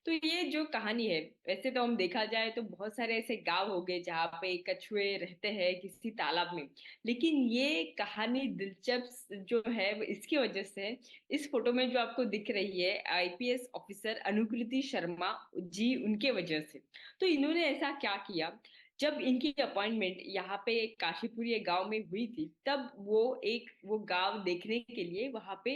तो ये जो कहानी है, वैसे तो हम देखा जाए तो बहुत सारे ऐसे गांव हो गए जहाँ पे कछुए रहते हैं किसी तालाब में। लेकिन ये कहानी दिलचस्प जो है वो इसकी वजह से है। इस फोटो में जो आपको दिख रही है आईपीएस ऑफिसर अनुकृति शर्मा जी, उनके वजह से। तो इन्होंने ऐसा क्या किया, जब इनकी अपॉइंटमेंट यहाँ पे काशीपुरी एक गांव में हुई थी, तब वो गांव देखने के लिए वहां पे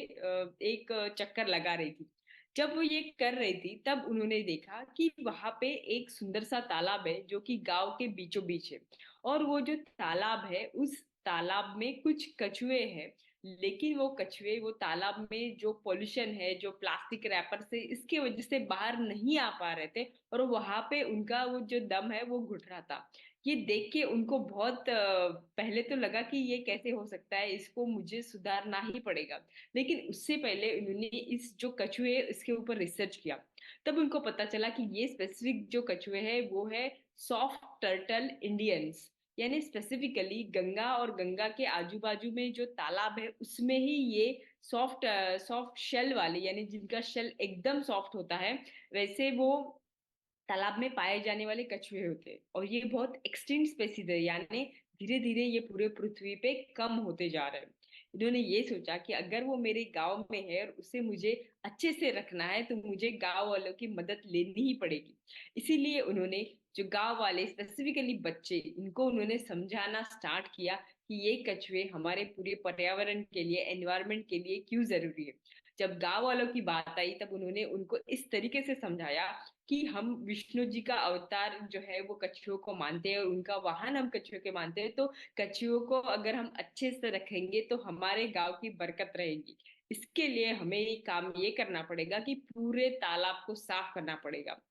एक चक्कर लगा रही थी। जब वो ये कर रही थी तब उन्होंने देखा कि वहां पे एक सुंदर सा तालाब है जो कि गांव के बीचों बीच है। और वो जो तालाब है उस तालाब में कुछ कछुए हैं। लेकिन वो कछुए वो तालाब में जो पॉल्यूशन है, जो प्लास्टिक रैपर से, इसके वजह से बाहर नहीं आ पा रहे थे। और वहां पे उनका वो जो दम है वो घुट रहा था। ये देख के उनको बहुत पहले तो लगा कि ये कैसे हो सकता है, इसको मुझे सुधारना ही पड़ेगा। लेकिन उससे पहले उन्होंने इस जो कछुए है इसके ऊपर रिसर्च किया। तब उनको पता चला कि ये स्पेसिफिक जो कछुए है वो है सॉफ्ट टर्टल इंडियंस। यानी स्पेसिफिकली गंगा और गंगा के आजू बाजू में जो तालाब है उसमें ही ये सॉफ्ट सॉफ्ट शेल वाले, यानी जिनका शेल एकदम सॉफ्ट होता है, वैसे वो तालाब में पाए जाने वाले कछुए होते हैं। और ये बहुत एक्सटिंक्ट स्पेसीज है, यानी धीरे धीरे ये पूरे पृथ्वी पे कम होते जा रहे हैं। इन्होंने ये सोचा कि अगर वो मेरे गांव में है और उसे मुझे अच्छे से रखना है तो मुझे गांव वालों की मदद लेनी ही पड़ेगी। इसीलिए उन्होंने जो गांव वाले स्पेसिफिकली बच्चे, इनको उन्होंने समझाना स्टार्ट किया कि ये कछुए हमारे पूरे पर्यावरण के लिए, एनवायरनमेंट के लिए क्यों जरूरी है। जब गांव वालों की बात आई तब उन्होंने उनको इस तरीके से समझाया कि हम विष्णु जी का अवतार जो है वो कछुओं को मानते हैं और उनका वाहन हम कछुओं के मानते हैं। तो कछुओं को अगर हम अच्छे से रखेंगे तो हमारे गांव की बरकत रहेगी। इसके लिए हमें ये काम ये करना पड़ेगा कि पूरे तालाब को साफ करना पड़ेगा।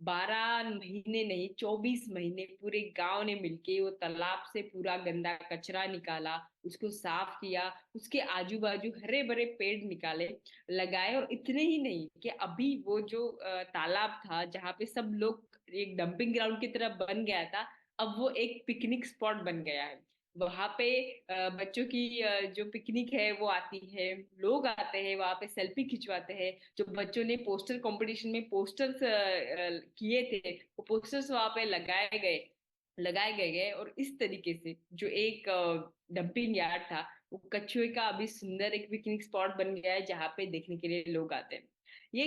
12 महीने नहीं, 24 महीने पूरे गांव ने मिलके वो तालाब से पूरा गंदा कचरा निकाला, उसको साफ किया, उसके आजू बाजू हरे भरे पेड़ निकाले, लगाए। और इतने ही नहीं कि अभी वो जो तालाब था जहाँ पे सब लोग एक डंपिंग ग्राउंड की तरह बन गया था, अब वो एक पिकनिक स्पॉट बन गया है। वहां पे बच्चों की जो पिकनिक है वो आती है। लोग आते हैं वहां पे सेल्फी खिंचवाते हैं। जो बच्चों ने पोस्टर कंपटीशन में पोस्टर्स किए थे, वो पोस्टर्स वहां पे लगाए गए। और इस तरीके से जो एक डंपिंग यार्ड था, वो कछुए का अभी सुंदर एक पिकनिक स्पॉट बन गया है जहाँ पे देखने के लिए लोग आते हैं। ये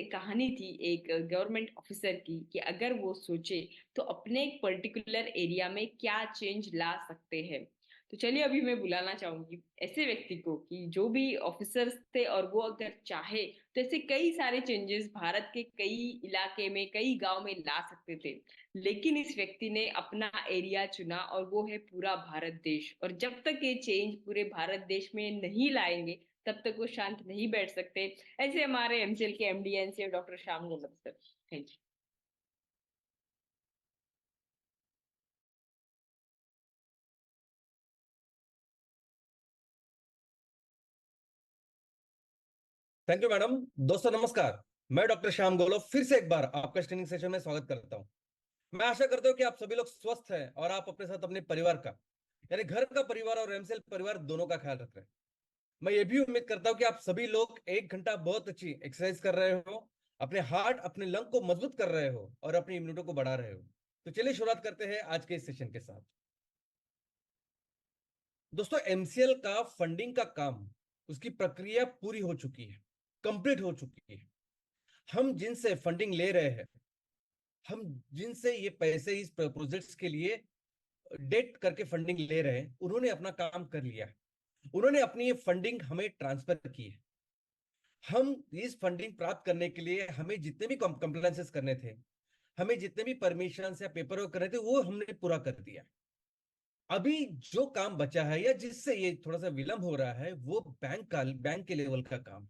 कहानी थी एक गवर्नमेंट ऑफिसर की कि अगर वो सोचे तो अपने एक पर्टिकुलर एरिया में क्या चेंज ला सकते हैं। तो चलिए अभी मैं बुलाना चाहूंगी ऐसे व्यक्ति को कि जो भी ऑफिसर्स थे और वो अगर चाहे तो ऐसे कई सारे चेंजेस भारत के कई इलाके में, कई गांव में ला सकते थे। लेकिन इस व्यक्ति ने अपना एरिया चुना और वो है पूरा भारत देश। और जब तक ये चेंज पूरे भारत देश में नहीं लाएंगे तब तक वो शांत नहीं बैठ सकते। ऐसे हमारे एमसीएल के एमडी से doctor Shyam Golab sir. Thank you. Thank you madam. दोस्तों नमस्कार। मैं डॉक्टर श्याम गोलो फिर से एक बार आपका ट्रेनिंग सेशन में स्वागत करता हूं। मैं आशा करता हूं कि आप सभी लोग स्वस्थ हैं और आप अपने साथ अपने परिवार का, यानी घर का परिवार और एमसीएल परिवार दोनों का ख्याल रख रहे हैं। मैं ये भी उम्मीद करता हूं कि आप सभी लोग 1 घंटा बहुत अच्छी एक्सरसाइज कर रहे हो, अपने हार्ट अपने लंग को मजबूत कर रहे हो और अपनी इम्यूनिटी को बढ़ा रहे हो। तो चलिए शुरुआत करते हैं आज के इस सेशन के साथ। दोस्तों, एमसीएल का फंडिंग का काम, उसकी प्रक्रिया पूरी हो चुकी है, कंप्लीट हो चुकी है। हम जिनसे फंडिंग ले रहे हैं, हम जिनसे ये पैसे इस प्रोजेक्ट्स के लिए डेट करके फंडिंग ले रहे हैं, उन्होंने अपना काम कर लिया है। उन्होंने अपनी ये फंडिंग हमें ट्रांसफर की है। हम इस फंडिंग प्राप्त करने के लिए हमें जितने भी कंप्लायंसेस करने थे, हमें जितने भी परमिशन या पेपर वर्क करने थे, वो हमने पूरा कर दिया। अभी जो काम बचा है या जिससे ये थोड़ा सा विलंब हो रहा है, वो बैंक के लेवल का काम।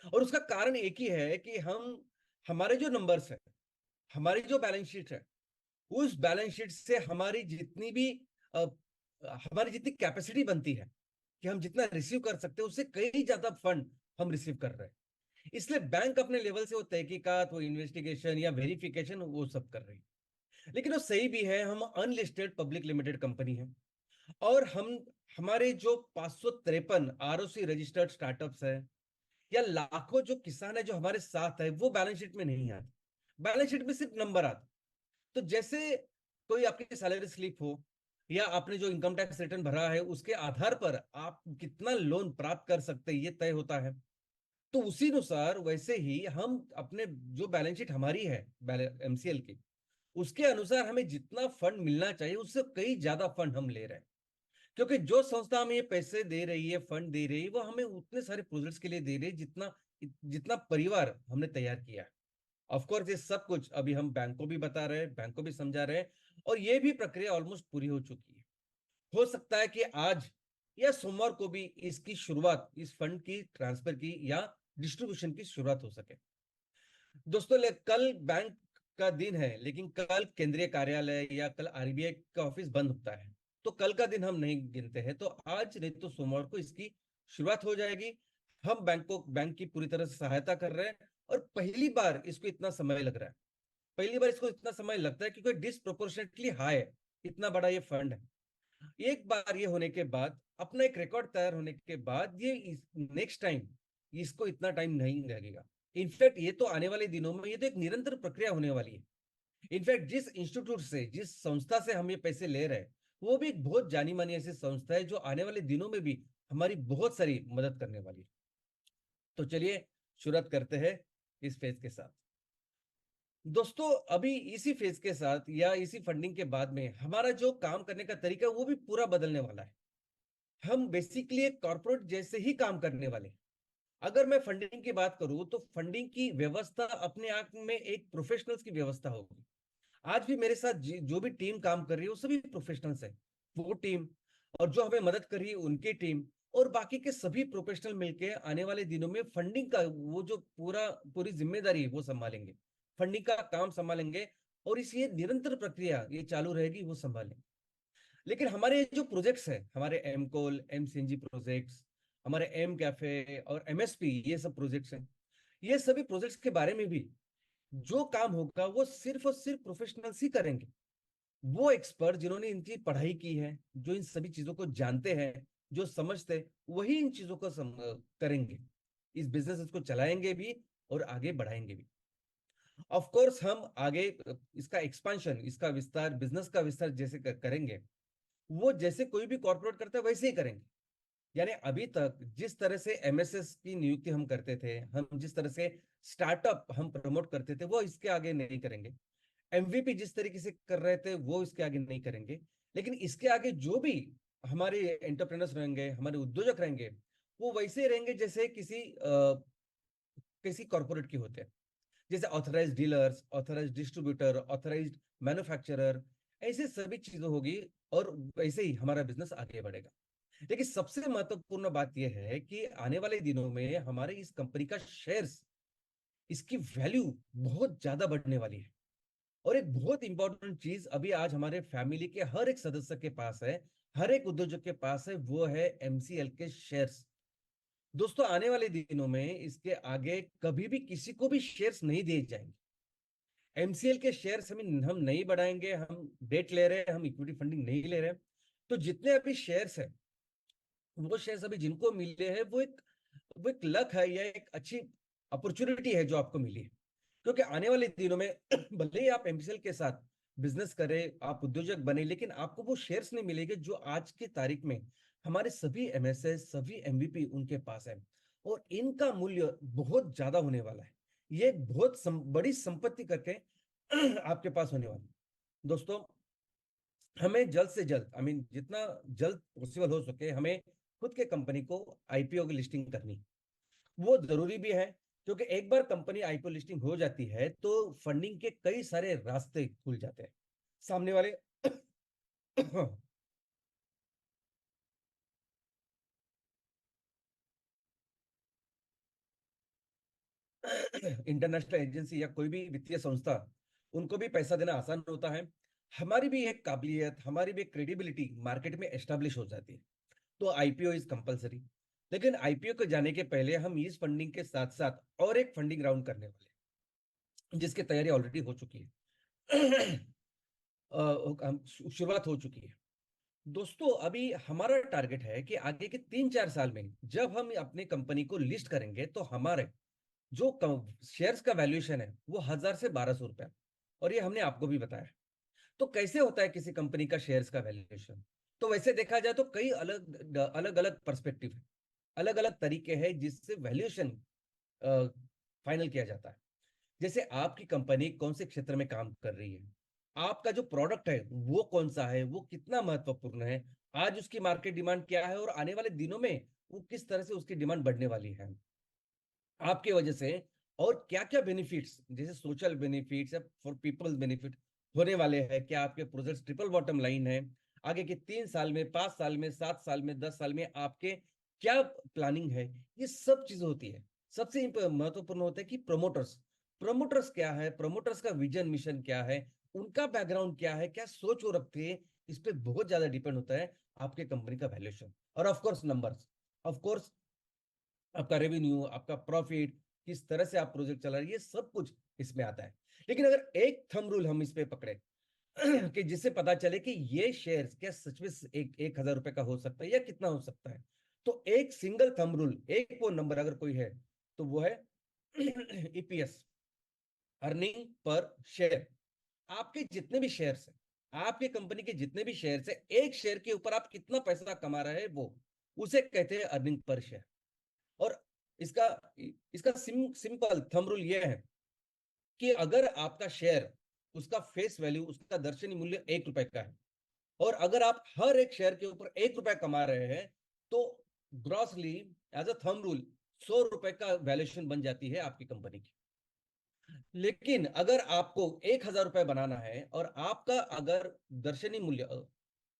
और उसका कारण एक ही है कि हम, हमारे जो नंबर्स है, हमारी जो बैलेंस शीट है, उस बैलेंस शीट से अ, हमारी जितनी कैपेसिटी बनती है कि हम जितना रिसीव कर सकते हैं, उससे कई ज्यादा फंड हम रिसीव कर रहे हैं। इसलिए बैंक अपने लेवल से वो तहकीकात, वो इन्वेस्टिगेशन या वेरिफिकेशन वो सब कर रही है। लेकिन वो सही भी है, हम अनलिस्टेड पब्लिक लिमिटेड कंपनी है। और हम, हमारे जो 553 आरओसी रजिस्टर्ड स्टार्टअप्स है, या लाखों जो किसान है जो हमारे साथ है, वो बैलेंस शीट में नहीं आते। बैलेंस शीट में सिर्फ नंबर आता। तो जैसे कोई आपकी सैलरी स्लिप हो या आपने जो इनकम टैक्स रिटर्न भरा है उसके आधार पर आप कितना लोन प्राप्त कर सकते हैं ये तय होता है। तो उसी अनुसार वैसे ही हम अपने जो बैलेंस शीट हमारी है एमसीएल की, उसके अनुसार हमें जितना फंड मिलना चाहिए उससे कई ज्यादा फंड हम ले रहे हैं। क्योंकि जो संस्था हमें ये पैसे दे रही है, फंड दे रही है, वो हमें उतने सारे प्रोजेक्ट्स के लिए दे रही है जितना जितना परिवार हमने तैयार किया है। ऑफ कोर्स ये सब कुछ अभी हम बैंक को भी बता रहे हैं, बैंक को भी समझा रहे हैं, और ये भी प्रक्रिया ऑलमोस्ट पूरी हो चुकी है। हो सकता है कि आज या सोमवार को भी इसकी शुरुआत, इस फंड की ट्रांसफर की या डिस्ट्रीब्यूशन की शुरुआत हो सके। दोस्तों कल बैंक का दिन है, लेकिन कल केंद्रीय कार्यालय या कल आरबीआई का ऑफिस बंद होता है, तो कल का दिन हम नहीं गिनते हैं। तो आज नहीं तो सोमवार को इसकी शुरुआत हो जाएगी। हम बैंक की पूरी तरह से सहायता कर रहे हैं, और पहली बार इसको इतना समय लग रहा है। पहली बार इसको इतना समय लगता है क्योंकि डिस्प्रोपोर्शनेटली हाई है, इतना बड़ा ये फंड है। एक बार ये होने के बाद, अपना एक रिकॉर्ड तैयार होने के बाद, ये नेक्स्ट टाइम इसको इतना टाइम नहीं लगेगा। इनफैक्ट ये तो आने वाले दिनों में ये तो एक निरंतर प्रक्रिया होने वाली है। इनफैक्ट जिस इंस्टीट्यूट से, जिस संस्था से हम ये पैसे ले रहे हैं, वो भी एक बहुत जानी मानी ऐसी संस्था है जो आने वाले दिनों में भी हमारी बहुत सारी मदद करने वाली है। तो चलिए शुरुआत करते हैं इस फेज के साथ। दोस्तों अभी इसी फेज के साथ या इसी फंडिंग के बाद में हमारा जो काम करने का तरीका है वो भी पूरा बदलने वाला है। हम बेसिकली एक कॉर्पोरेट जैसे ही काम करने वाले। अगर मैं फंडिंग की बात करूं तो फंडिंग की व्यवस्था अपने आप में एक प्रोफेशनल्स की व्यवस्था होगी। आज भी मेरे साथ जो भी टीम काम कर रही है वो सभी प्रोफेशनल्स है। वो टीम, और जो हमें मदद कर रही है उनकी टीम, और बाकी के सभी प्रोफेशनल मिलके आने वाले दिनों में फंडिंग का वो जो पूरी जिम्मेदारी है वो संभालेंगे, फंडिंग का काम संभालेंगे, और इस ये निरंतर प्रक्रिया ये चालू रहेगी, वो संभालेंगे। लेकिन हमारे जो प्रोजेक्ट्स हैं, हमारे एम कोल, एम सीएनजी प्रोजेक्ट्स, हमारे एम कैफे और एमएसपी, ये सब प्रोजेक्ट्स हैं। ये सभी प्रोजेक्ट्स के बारे में भी जो काम होगा वो सिर्फ और सिर्फ प्रोफेशनल्स ही करेंगे। वो एक्सपर्ट जिन्होंने इनकी पढ़ाई की है, जो इन सभी चीजों को जानते हैं, जो समझते हैं, वही इन चीजों को करेंगे। इस बिजनेस को चलाएंगे भी और आगे बढ़ाएंगे भी। ऑफ कोर्स हम आगे इसका एक्सपांशन, इसका विस्तार, बिजनेस का विस्तार जैसे करेंगे, वो जैसे कोई भी कॉर्पोरेट करता है वैसे ही करेंगे। यानी अभी तक जिस तरह से एमएसएस की नियुक्ति हम करते थे, हम जिस तरह से स्टार्टअप हम प्रमोट करते थे, वो इसके आगे नहीं करेंगे। एमवीपी जिस तरीके से कर रहे थे वो इसके आगे नहीं करेंगे। लेकिन इसके आगे जो भी हमारे एंटरप्रेनर्स रहेंगे, हमारे उद्योजक रहेंगे, वो वैसे ही रहेंगे जैसे किसी कॉर्पोरेट के होते हैं। जैसे authorise dealers, authorise distributor, authorise manufacturer, ऐसे सभी चीजें होगी, और वैसे ही हमारा बिजनेस आगे बढ़ेगा। लेकिन सबसे महत्वपूर्ण बात यह है कि आने वाले दिनों में हमारे इस कंपनी का शेयर्स, इसकी वैल्यू बहुत ज्यादा बढ़ने वाली है। और एक बहुत इंपॉर्टेंट चीज अभी आज हमारे फैमिली के हर एक सदस्य के पास है, हर एक उद्योजक के पास है, वो है एमसीएल के शेयर्स। दोस्तों आने वाले दिनों में इसके आगे कभी भी किसी को भी शेयर्स नहीं दिए जाएंगे। एमसीएल के शेयर्स हम नहीं बढ़ाएंगे, हम डेट ले रहे हैं, हम इक्विटी फंडिंग नहीं ले रहे हैं। तो जितने अभी शेयर्स है, वो शेयर्स अभी जिनको मिले हैं, वो एक लक है या एक अच्छी अपॉर्चुनिटी है जो आपको मिली है। क्योंकि आने वाले दिनों में भले ही आप एमसीएल के साथ बिजनेस करें, आप उद्योजक बने, लेकिन आपको वो शेयर्स नहीं मिलेंगे जो आज की तारीख में हमारे सभी एमएसएस, सभी एमवीपी उनके पास है। और इनका मूल्य बहुत ज्यादा होने वाला है। ये एक बहुत बड़ी संपत्ति करके आपके पास होने वाली है। दोस्तों हमें जल्द से जल्द, जितना जल्द पॉसिबल हो सके, हमें खुद के कंपनी को आईपीओ की लिस्टिंग करनी, वो जरूरी भी है। क्योंकि एक बार कंपनी आईपीओ लिस्टिंग हो जाती है तो फंडिंग के कई सारे रास्ते खुल जाते हैं सामने वाले। इंटरनेशनल एजेंसी या कोई भी वित्तीय संस्था, उनको भी पैसा देना आसान होता है। हमारी भी एक काबिलियत, हमारी भी एक क्रेडिबिलिटी मार्केट में एस्टेब्लिश हो जाती है। तो आईपीओ इज कंपलसरी। लेकिन आईपीओ को जाने के पहले हम इस फंडिंग के साथ साथ और एक फंडिंग राउंड करने वाले हैं, जिसकी तैयारी ऑलरेडी हो चुकी है। शुरुआत हो चुकी है। दोस्तों अभी हमारा टारगेट है कि आगे के 3-4 साल में जब हम अपने कंपनी को लिस्ट करेंगे तो हमारे जो शेयर्स का वैल्यूएशन है वो 1000 से 1200 रुपया, और ये हमने आपको भी बताया। तो कैसे होता है किसी कंपनी का शेयर्स का वैल्यूएशन? तो वैसे देखा जाए तो कई अलग अलग अलग पर्सपेक्टिव है, अलग अलग तरीके हैं जिससे वैल्यूएशन फाइनल किया जाता है। जैसे आपकी कंपनी कौन से क्षेत्र में काम कर रही है, आपका जो प्रोडक्ट है वो कौन सा है, वो कितना महत्वपूर्ण है, आज उसकी मार्केट डिमांड क्या है, और आने वाले दिनों में वो किस तरह से उसकी डिमांड बढ़ने वाली है आपके वजह से, और क्या क्या बेनिफिट्स, जैसे सोशल बेनिफिट्स या फॉर पीपल्स बेनिफिट होने वाले हैं, क्या आपके प्रोजेक्ट ट्रिपल बॉटम लाइन है, आगे के 3 साल में, 5 साल में, 7 साल में, 10 साल में आपके क्या प्लानिंग है, ये सब चीजें होती है। सबसे महत्वपूर्ण होता है कि प्रमोटर्स, प्रमोटर्स क्या है, प्रमोटर्स का विजन मिशन क्या है, उनका बैकग्राउंड क्या है, क्या सोच वो रखते हैं, इस पे बहुत ज्यादा डिपेंड होता है आपके कंपनी का वैल्यूएशन। और ऑफकोर्स नंबर्स, ऑफकोर्स आपका रेवेन्यू, आपका प्रॉफिट, किस तरह से आप प्रोजेक्ट चला रहे हैं, ये सब कुछ इसमें आता है। लेकिन अगर एक थंब रूल हम इस पे पकड़े कि जिससे पता चले कि ये शेयर्स क्या सच में 1000 रुपए का हो सकता है या कितना हो सकता है, तो एक सिंगल थंब रूल, एक वो नंबर अगर कोई है, तो वो है ईपीएस, अर्निंग पर शेयर। आपके जितने भी शेयर्स हैं, आपके कंपनी के जितने भी शेयर्स है, एक शेयर के ऊपर आप कितना पैसा कमा रहे हैं, वो उसे कहते हैं अर्निंग पर शेयर। और इसका इसका सिंपल थंब रूल यह है कि अगर आपका शेयर, उसका फेस वैल्यू, उसका दर्शनी मूल्य 1 रुपए का है, और अगर आप हर एक शेयर के ऊपर 1 रुपए कमा रहे हैं, तो grossly as a thumb rule 100 रुपए का वैल्यूएशन बन जाती है आपकी कंपनी की। लेकिन अगर आपको 1000 रुपए बनाना है, और आपका अगर दर्शनी मूल्य,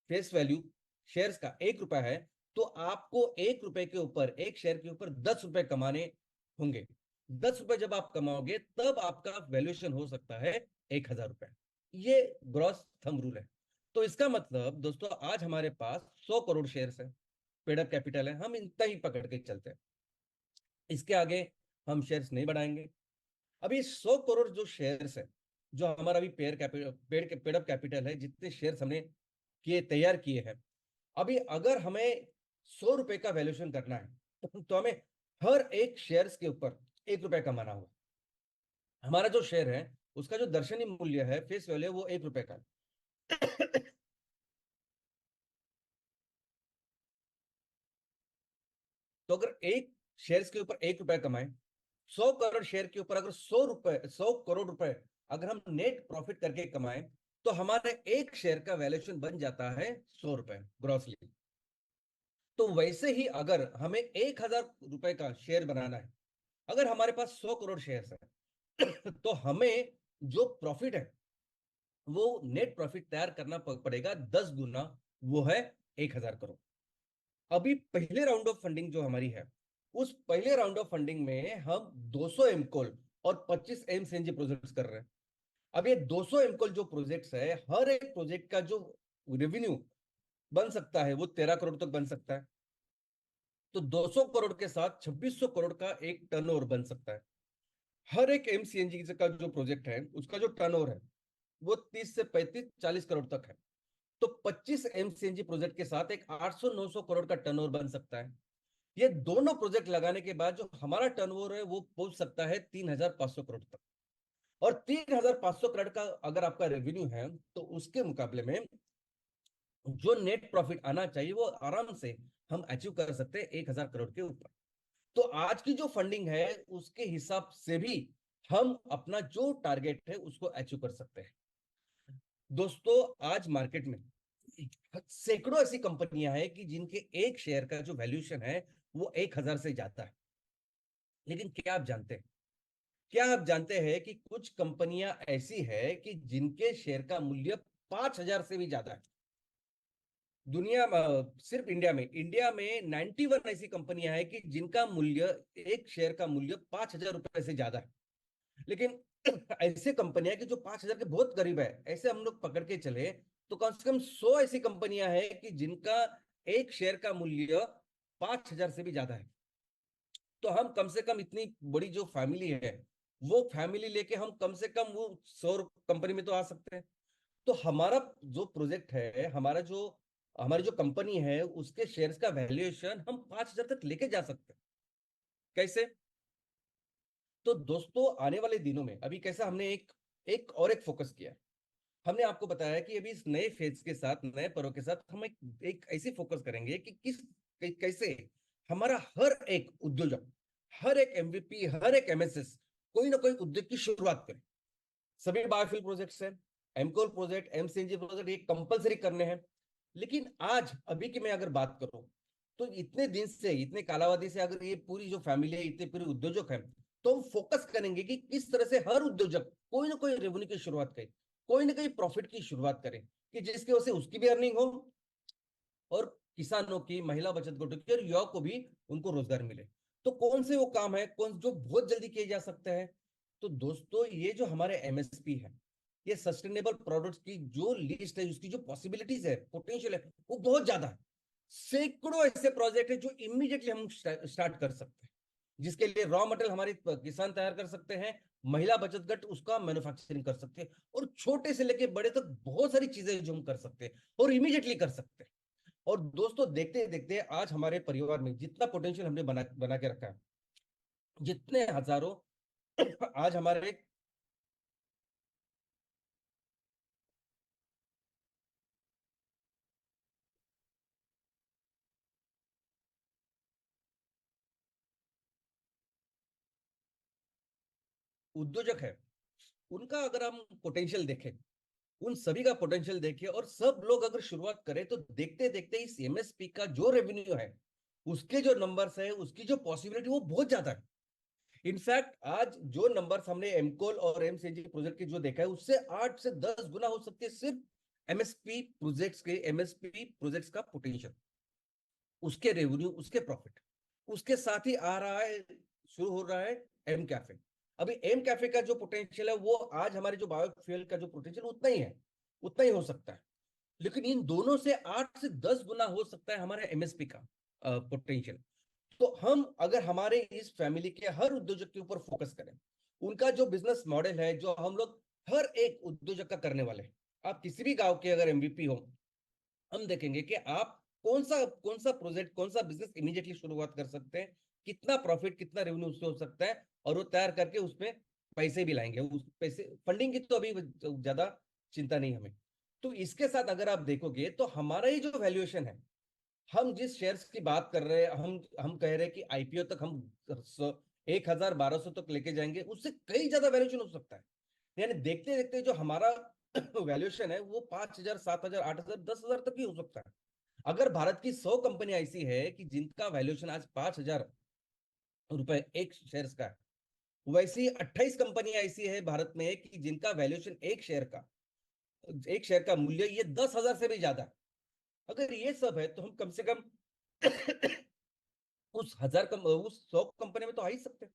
फेस वैल्यू शेयर्स का 1 रुपया है, तो आपको 1 रुपए के ऊपर, एक शेयर के ऊपर 10 रुपए कमाने होंगे। 10 रुपए जब आप कमाओगे तब आपका वैल्यूएशन हो सकता है 1000 रुपए। ये ग्रॉस थंब रूल है। तो इसका मतलब दोस्तों, आज हमारे पास 100 करोड़ शेयर्स है, पेडअप कैपिटल है, हम इतना ही पकड़ के चलते हैं, इसके आगे हम शेयर्स नहीं बढ़ाएंगे। अभी 100 करोड़ जो शेयर्स है, जो हमारा अभी पेडअप कैपिटल है, जितने शेयर्स हमने तैयार किए हैं, अभी अगर हमें 100 रुपए का वैल्यूएशन करना है, तो हमें हर एक शेयर्स के ऊपर 1 रुपए कमाना होगा। हमारा जो शेयर है उसका जो दर्शनी मूल्य है, फेस वैल्यू है, वो 1 रुपए का है। तो अगर एक शेयर्स के ऊपर 1 रुपए कमाए, 100 करोड़ शेयर के ऊपर अगर 100 रुपए, 100 करोड़ रुपए अगर हम नेट प्रॉफिट करके कमाए, तो हमारे एक शेयर का वैल्यूएशन बन जाता है 100 रुपए ग्रॉसली। तो वैसे ही अगर हमें 1000 रुपए का शेयर बनाना है, अगर हमारे पास 100 करोड़ शेयर है, तो हमें जो प्रॉफिट है, वो नेट प्रॉफिट तैयार करना पड़ेगा 10 गुना, वो है 1000 करोड़। अभी पहले राउंड ऑफ फंडिंग जो हमारी है, उस पहले राउंड ऑफ फंडिंग में हम 200 एमकोल और 25 एम सीएनजी प्रोजेक्ट्स कर रहे हैं। अब ये 200 एमकोल जो प्रोजेक्ट्स है, हर एक प्रोजेक्ट का जो रेवेन्यू बन सकता है वो 13 करोड़ तक बन सकता है। तो 200 करोड़ के साथ 2600 करोड़ का एक टर्नओवर बन सकता है। हर एक एमसीएनजी का जो प्रोजेक्ट है, उसका जो टर्नओवर है वो 30 से 35 40 करोड़ तक है। तो 25 एमसीएनजी प्रोजेक्ट के साथ एक 800 900 करोड़ का टर्नओवर बन सकता है। ये दोनों प्रोजेक्ट लगाने के बाद जो हमारा टर्नओवर है वो पहुंच सकता है 3500 करोड़ तक। और 3500 करोड़ का अगर आपका रेवेन्यू है, तो उसके मुकाबले में जो नेट प्रॉफिट आना चाहिए वो आराम से हम अचीव कर सकते हैं 1000 करोड़ के ऊपर। तो आज की जो फंडिंग है उसके हिसाब से भी हम अपना जो टारगेट है उसको अचीव कर सकते हैं। दोस्तों, आज मार्केट में सैकड़ों ऐसी कंपनियां हैं कि जिनके एक शेयर का जो वैल्यूएशन है वो 1000 से ज्यादा है। लेकिन क्या आप जानते हैं कि कुछ कंपनियां ऐसी है कि जिनके शेयर का मूल्य 5000 से भी ज्यादा है। दुनिया सिर्फ इंडिया में 91 ऐसी कंपनियां हैं कि जिनका मूल्य, एक शेयर का मूल्य 5000 रुपए से ज्यादा है। लेकिन ऐसे कंपनियां कि जो 5000 के बहुत करीब है, ऐसे हम लोग पकड़ के चले तो कम से कम 100 ऐसी कंपनियां हैं कि जिनका एक शेयर का मूल्य 5000 से भी ज्यादा है। तो हम कम से कम इतनी बड़ी जो फैमिली है, वो फैमिली लेके हम कम से कम वो 100 कंपनी में तो आ सकते हैं। तो हमारा जो प्रोजेक्ट है, हमारी जो कंपनी है, उसके शेयर्स का वैल्यूएशन हम 5000 तक लेके जा सकते हैं। कैसे? तो दोस्तों आने वाले दिनों में अभी कैसा हमने एक फोकस किया है। हमने आपको बताया कि अभी इस नए फेज के साथ, नए पर्व के साथ हम एक ऐसी फोकस करेंगे कि कैसे हमारा हर एक उद्योजक, हर एक एमवीपी, हर एक एमएसएस कोई ना कोई उद्योग की शुरुआत करे। सभी बायोफ्यूल प्रोजेक्ट्स हैं, एमकोल प्रोजेक्ट, एमसीएनजी प्रोजेक्ट, ये कंपलसरी करने हैं। लेकिन आज अभी की मैं अगर बात करूं तो इतने दिन से, इतने कालावधि से अगर ये पूरी जो फैमिली है, इतने पूरे उद्योजक हैं, तो हम फोकस करेंगे कि किस तरह से हर उद्योजक कोई ना कोई रेवेन्यू की शुरुआत करे, कोई ना कोई प्रॉफिट की शुरुआत करे, कि जिसकी वजह से उसकी भी अर्निंग हो और किसानों की, महिला बचत गठों की और युवाओं को भी उनको रोजगार मिले। तो कौन से वो काम है कौन जो बहुत जल्दी किए जा सकते हैं? तो दोस्तों ये जो हमारे एमएसपी है, ये सस्टेनेबल प्रोडक्ट्स की जो लिस्ट है, उसकी जो पॉसिबिलिटीज है, पोटेंशियल है, वो बहुत ज्यादा है। सैकड़ों ऐसे प्रोजेक्ट है जो इमीडिएटली हम स्टार्ट कर सकते हैं, जिसके लिए रॉ मटेरियल हमारे किसान तैयार कर सकते हैं, महिला बचत गठ उसका मैन्युफैक्चरिंग कर सकते हैं, और छोटे से लेके बड़े तक बहुत सारी चीजें जो हम कर सकते हैं और इमीडिएटली कर सकते हैं। और दोस्तों देखते देखते आज हमारे परिवार में जितना पोटेंशियल हमने बना बना के रखा है, जितने हजारों आज हमारे उद्योजक है, उनका अगर हम पोटेंशियल देखें, उन सभी का पोटेंशियल देखें और सब लोग अगर शुरुआत करें, तो देखते देखते इस एमएसपी का जो रेवेन्यू है, उसके जो नंबर्स है, उसकी जो पॉसिबिलिटी, वो बहुत ज्यादा है। इनफैक्ट आज जो नंबर्स हमने एमकोल और एमसीजी प्रोजेक्ट की जो देखा है, उससे 8 से 10 गुना हो सकती है सिर्फ एमएसपी प्रोजेक्ट्स का पोटेंशियल, उसके रेवेन्यू, उसके प्रॉफिट। उसके साथ ही आ रहा है, शुरू हो रहा है एम कैफे। अभी एम कैफे का जो पोटेंशियल है, वो आज हमारे जो बायोफ्यूल का जो पोटेंशियल उतना ही है, उतना ही हो सकता है। लेकिन इन दोनों से 8 से 10 गुना हो सकता है हमारे एमएसपी का पोटेंशियल। तो हम अगर हमारे इस फैमिली के हर उद्योजक के ऊपर फोकस करें, उनका जो बिजनेस मॉडल है, जो हम लोग हर एक उद्योजक का करने वाले हैं, आप किसी भी गांव के अगर एमवीपी हो, हम देखेंगे कि आप कौन सा प्रोजेक्ट, कौन सा बिजनेस इमीडिएटली शुरुआत कर सकते हैं, कितना प्रॉफिट, कितना रेवेन्यू उससे हो सकता है, और वो तैयार करके उसमें पैसे भी लाएंगे। उस पैसे, फंडिंग की तो अभी ज्यादा चिंता नहीं हमें। तो इसके साथ अगर आप देखोगे तो हमारा ही जो वैल्यूएशन है, हम जिस शेयर्स की बात कर रहे हैं, हम कह रहे हैं कि आईपीओ तक हम 1,1200 तक लेके जाएंगे, उससे कई ज्यादा वैल्यूएशन हो सकता है। यानी देखते देखते जो हमारा वैल्यूएशन है, वो 5,000, 7,000, 8,000, 10,000 तक भी हो सकता है। अगर भारत की 100 कंपनियां ऐसी है कि जिनका वैल्यूएशन आज 5,000 रुपए एक शेयर का है, वैसी 28 कंपनियां ऐसी है भारत में कि जिनका वैल्यूएशन एक शेयर का मूल्य ये 10,000 से भी ज्यादा है। अगर ये सब है तो हम कम से कम उस 100 कंपनी में तो आ ही सकते हैं।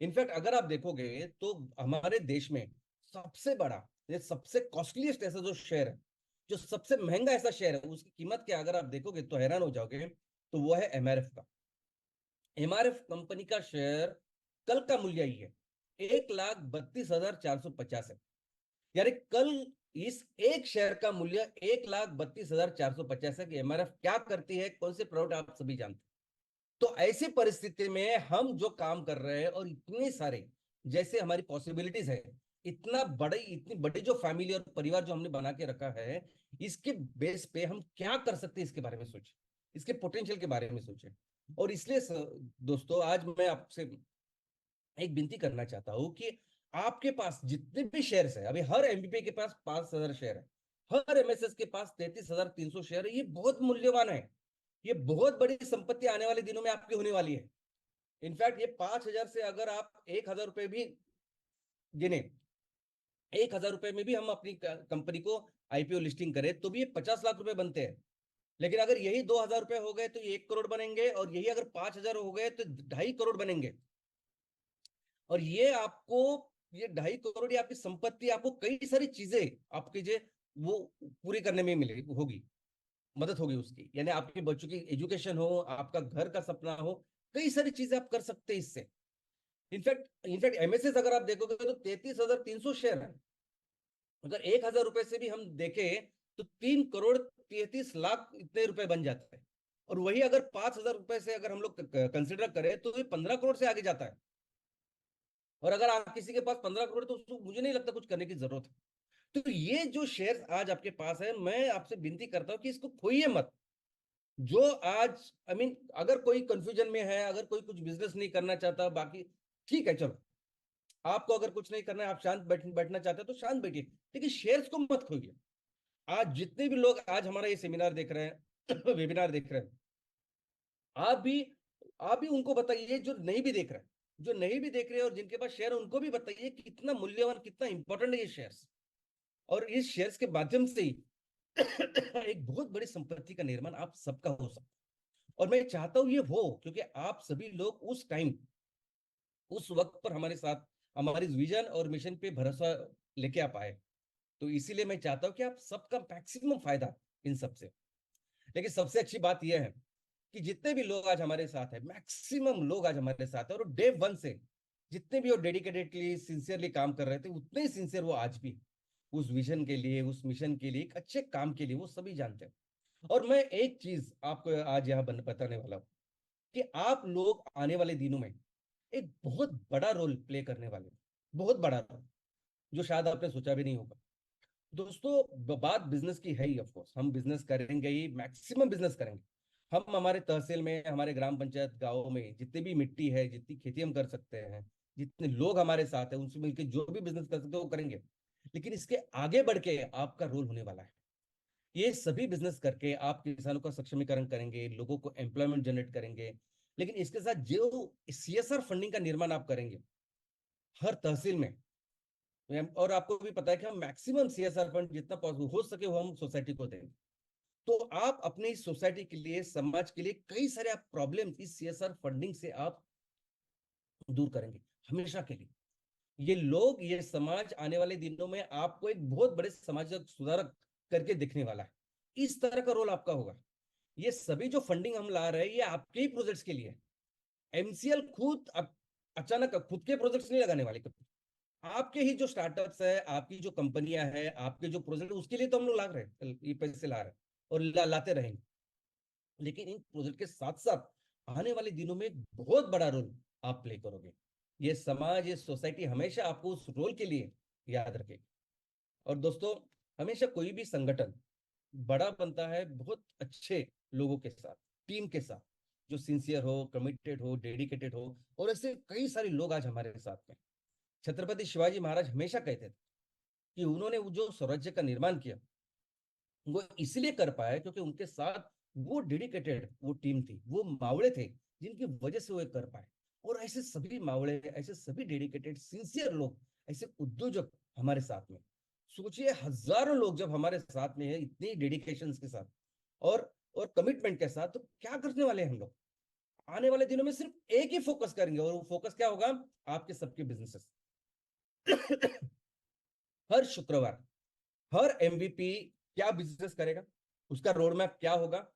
इनफैक्ट अगर आप देखोगे तो हमारे देश में सबसे बड़ा, ये सबसे कॉस्टलीस्ट ऐसा जो शेयर है, जो सबसे महंगा ऐसा शेयर है, उसकी कीमत क्या अगर आप देखोगे तो हैरान हो जाओगे, तो वो है एमआरएफ का। एमआरएफ कंपनी का शेयर कल का मूल्य ही है 1,32,450 है। यानी कल इस एक शेयर का मूल्य 1,32,450 है। कि एमआरएफ क्या करती है, कौन से प्रोडक्ट, आप सभी जानते हैं। तो ऐसी परिस्थिति में हम जो काम कर रहे हैं, और इतने सारे जैसे हमारी पॉसिबिलिटीज है, इतनी बड़ी जो फैमिली और परिवार जो हमने बना के रखा है, इसके बेस पे हम क्या कर सकते हैं, इसके बारे में सोचें, इसके पोटेंशियल के बारे में सोचें। और इसलिए दोस्तों आज मैं आपसे एक विनती करना चाहता हूं कि आपके पास जितने भी शेयर्स है, अभी हर एमबीपी के पास 5,000 शेयर है, हर एमएसएस के पास 33,300 शेयर है। ये बहुत मूल्यवान है, ये बहुत बड़ी संपत्ति आने वाले दिनों में आपकी होने वाली है। इनफैक्ट ये 5,000 से अगर आप 1,000 रुपए भी गिने, 1,000 रुपए में भी हम अपनी कंपनी को आईपीओ लिस्टिंग करें, तो भी ये 50 लाख रुपए बनते हैं। लेकिन अगर यही 2,000 रुपए हो गए तो ये 1 करोड़ बनेंगे, और यही अगर 5,000 हो गए तो 2.5 करोड़ बनेंगे। और ये 2.5 करोड़, ये आपकी संपत्ति आपको कई सारी चीजें आपकी जो वो पूरी करने में मिलेगी, होगी, मदद होगी उसकी। यानी आपके बच्चों की एजुकेशन हो, आपका घर का सपना हो, कई सारी चीजें आप कर सकते हैं इससे। इनफैक्ट एमएसएस अगर आप देखोगे तो 33,300 शेयर है। अगर 1,000 रुपए से भी हम देखें तो 3,33 लाख इतने रुपए बन जाते हैं। और वही अगर 5,000 रुपए से अगर हम लोग कंसिडर करें तो ये 15 करोड़ से आगे जाता है। और अगर आप किसी के पास 15 करोड़ तो उसको मुझे नहीं लगता कुछ करने की जरूरत है। तो ये जो शेयर आज आपके पास है, मैं आपसे विनती करता हूँ कि इसको खोइए मत। जो आज अगर कोई कंफ्यूजन में है, अगर कोई कुछ बिजनेस नहीं करना चाहता, बाकी ठीक है, चलो, आपको अगर कुछ नहीं करना है, आप शांत बैठना चाहते हो तो शांत बैठिए, लेकिन शेयर्स को मत खोइए। आज जितने भी लोग आज हमारा ये सेमिनार देख रहे हैं वेबिनार देख रहे हैं, आप भी आप भी उनको बताइए, जो नहीं भी देख रहे हैं, जो नहीं भी देख रहे हैं और जिनके पास शेयर, उनको भी बताइए कितना मूल्यवान, कितना इंपॉर्टेंट है ये शेयर्स। और इस शेयर्स के माध्यम से ही एक बहुत बड़ी संपत्ति का निर्माण आप सबका हो सकता है। और मैं चाहता हूं ये हो, क्योंकि आप सभी लोग उस टाइम, उस वक्त पर हमारे साथ हमारी विजन और मिशन पे भरोसा लेके आप आए। तो इसीलिए मैं चाहता हूं कि आप सबका मैक्सिमम फायदा इन सबसे। लेकिन सबसे अच्छी बात यह है कि जितने भी लोग आज हमारे साथ है, मैक्सिमम लोग आज हमारे साथ है, और डे वन से जितने भी वो डेडिकेटेडली सिंसियरली काम कर रहे थे, उतने ही सिंसियर वो आज भी उस विजन के लिए, उस मिशन के लिए, एक अच्छे काम के लिए, वो सभी जानते हैं। और मैं एक चीज आपको आज यहाँ बताने वाला हूँ कि आप लोग आने वाले दिनों में एक बहुत बड़ा रोल प्ले करने वाले हैं, बहुत बड़ा रोल, जो शायद आपने सोचा भी नहीं होगा। दोस्तों, बात बिजनेस की है ही, ऑफ कोर्स हम बिजनेस करेंगे ही, मैक्सिमम बिजनेस करेंगे। हम हमारे तहसील में, हमारे ग्राम पंचायत गांवों में जितनी भी मिट्टी है, जितनी खेती हम कर सकते हैं, जितने लोग हमारे साथ हैं, उनसे मिलकर जो भी बिजनेस कर सकते हैं वो करेंगे। लेकिन इसके आगे बढ़ के आपका रोल होने वाला है। ये सभी बिजनेस करके आप किसानों का सक्षमीकरण करेंगे, लोगों को एम्प्लॉयमेंट जनरेट करेंगे। लेकिन इसके साथ जो सीएसआर फंडिंग का निर्माण आप करेंगे हर तहसील में, और आपको भी पता है कि हम मैक्सिमम सीएसआर फंड जितना पॉसिबल हो सके वो हम सोसाइटी को देंगे। तो आप अपने इस सोसाइटी के लिए, समाज के लिए कई सारे आप प्रॉब्लम इस सीएसआर फंडिंग से आप दूर करेंगे हमेशा के लिए। ये लोग, ये समाज आने वाले दिनों में आपको एक बहुत बड़े समाज सुधारक करके दिखने वाला है। इस तरह का रोल आपका होगा। ये सभी जो फंडिंग हम ला रहे हैं, ये आपके ही प्रोजेक्ट्स के लिए। एमसीएल खुद अचानक खुद के प्रोजेक्ट्स नहीं लगाने वाले कभी। आपके ही जो स्टार्टअप्स है, आपकी जो कंपनियां हैं, आपके जो प्रोजेक्ट, उसके लिए तो हम लोग ला रहे हैं, ये पैसे ला रहे हैं और लाते रहेंगे। लेकिन इन प्रोजेक्ट के साथ साथ आने वाले दिनों में एक बहुत बड़ा रोल आप प्ले करोगे। ये समाज, ये सोसाइटी हमेशा आपको उस रोल के लिए याद रखेगी। और दोस्तों, हमेशा कोई भी संगठन बड़ा बनता है बहुत अच्छे लोगों के साथ, टीम के साथ, जो सिंसियर हो, कमिटेड हो, डेडिकेटेड हो। और ऐसे कई सारे लोग आज हमारे साथ में। छत्रपति शिवाजी महाराज हमेशा कहते थे कि उन्होंने वो जो स्वराज्य का निर्माण किया, वो इसलिए कर पाए क्योंकि उनके साथ वो डेडिकेटेड वो टीम थी, वो मावड़े थे, जिनकी वजह से वो कर पाए। और ऐसे सभी मावड़े, ऐसे सभी डेडिकेटेड सिंसियर लोग, ऐसे उद्योजक हमारे साथ में। सोचिए, हजारों लोग जब हमारे साथ में है, इतनी डेडिकेशन के साथ और कमिटमेंट के साथ, तो क्या करने वाले हैं हम लोग? आने वाले दिनों में सिर्फ एक ही फोकस करेंगे, और वो फोकस क्या होगा? आपके सबके बिजनेसेस। हर शुक्रवार हर एमवीपी क्या बिजनेस करेगा, उसका रोड मैप क्या होगा,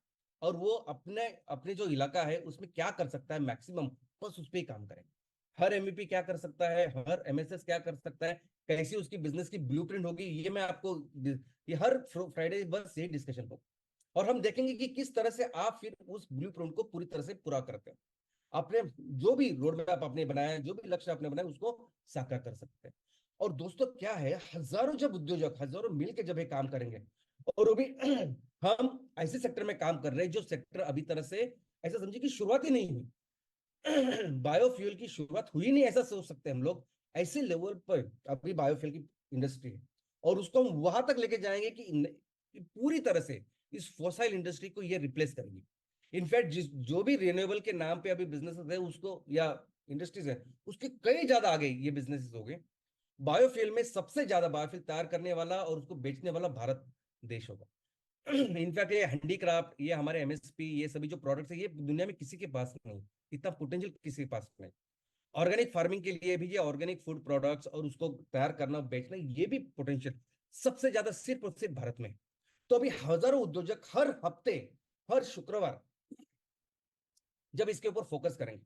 और वो अपने अपने जो इलाका है उसमें क्या कर सकता है मैक्सिमम, बस उस पर ही काम करें। हर एमवीपी क्या कर सकता है, हर एमएसएस क्या कर सकता है, कैसी उसकी बिजनेस की ब्लूप्रिंट होगी, ये मैं आपको, ये हर फ्राइडे बस यही डिस्कशन हो। और हम देखेंगे कि किस तरह से आप फिर उस ब्लूप्रिंट को पूरी तरह से पूरा करते हैं। आपने जो भी रोड मैप आपने बनाया है, जो भी लक्ष्य आपने बनाया, उसको साकार कर सकते हैं। और दोस्तों, क्या है, हजारों जब उद्योजक, हजारों मिलकर जब ये काम करेंगे, और वो भी हम ऐसे सेक्टर में काम कर रहे हैं जो सेक्टर अभी तरह से, ऐसा समझिए कि शुरुआत ही नहीं हुई। बायोफ्यूल की शुरुआत हुई नहीं, ऐसा सोच सकते हैं हम लोग। ऐसे लेवल पर अभी बायोफ्यूल की इंडस्ट्री है, और उसको हम वहां तक लेके जाएंगे कि पूरी तरह से इस फॉसाइल इंडस्ट्री को ये रिप्लेस करेंगे। इनफैक्ट जिस जो भी रिन्यूएबल के नाम पे अभी बिजनेस है उसको, या इंडस्ट्रीज है, उसके कई ज्यादा आगे ये बिजनेसेस हो गए। बायोफ्यूल में सबसे ज्यादा बायोफ्यूल तैयार करने वाला और उसको बेचने वाला भारत देश होगा। इनफैक्ट ये हैंडीक्राफ्ट, ये हमारे एमएसपी, ये सभी जो प्रोडक्ट्स है, ये दुनिया में किसी के पास नहीं, इतना पोटेंशियल किसी के पास नहीं। ऑर्गेनिक फार्मिंग के लिए भी, ये ऑर्गेनिक फूड प्रोडक्ट्स और उसको तैयार करना, बेचना, ये भी पोटेंशियल सबसे ज्यादा सिर्फ और सिर्फ भारत में। तो अभी हजारों उद्योजक हर हफ्ते, हर शुक्रवार जब इसके ऊपर फोकस करेंगे,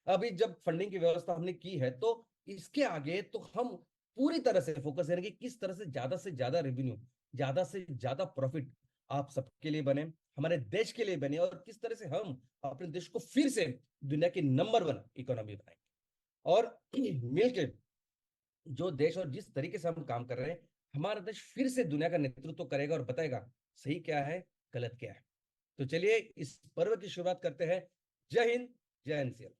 अभी जब फंडिंग की व्यवस्था हमने की है, तो इसके आगे तो हम पूरी तरह से फोकस करेंगे किस तरह से ज्यादा रेवेन्यू, ज्यादा से ज्यादा प्रॉफिट आप सबके लिए बने, हमारे देश के लिए बने, और किस तरह से हम अपने देश को फिर से दुनिया की नंबर 1 इकोनॉमी बनाएंगे। और मिलके जो देश और जिस तरीके से हम काम कर रहे हैं, हमारा देश फिर से दुनिया का नेतृत्व करेगा और बताएगा सही क्या है, गलत क्या है। तो चलिए इस पर्व की शुरुआत करते हैं। जय हिंद, जय एनसीएल।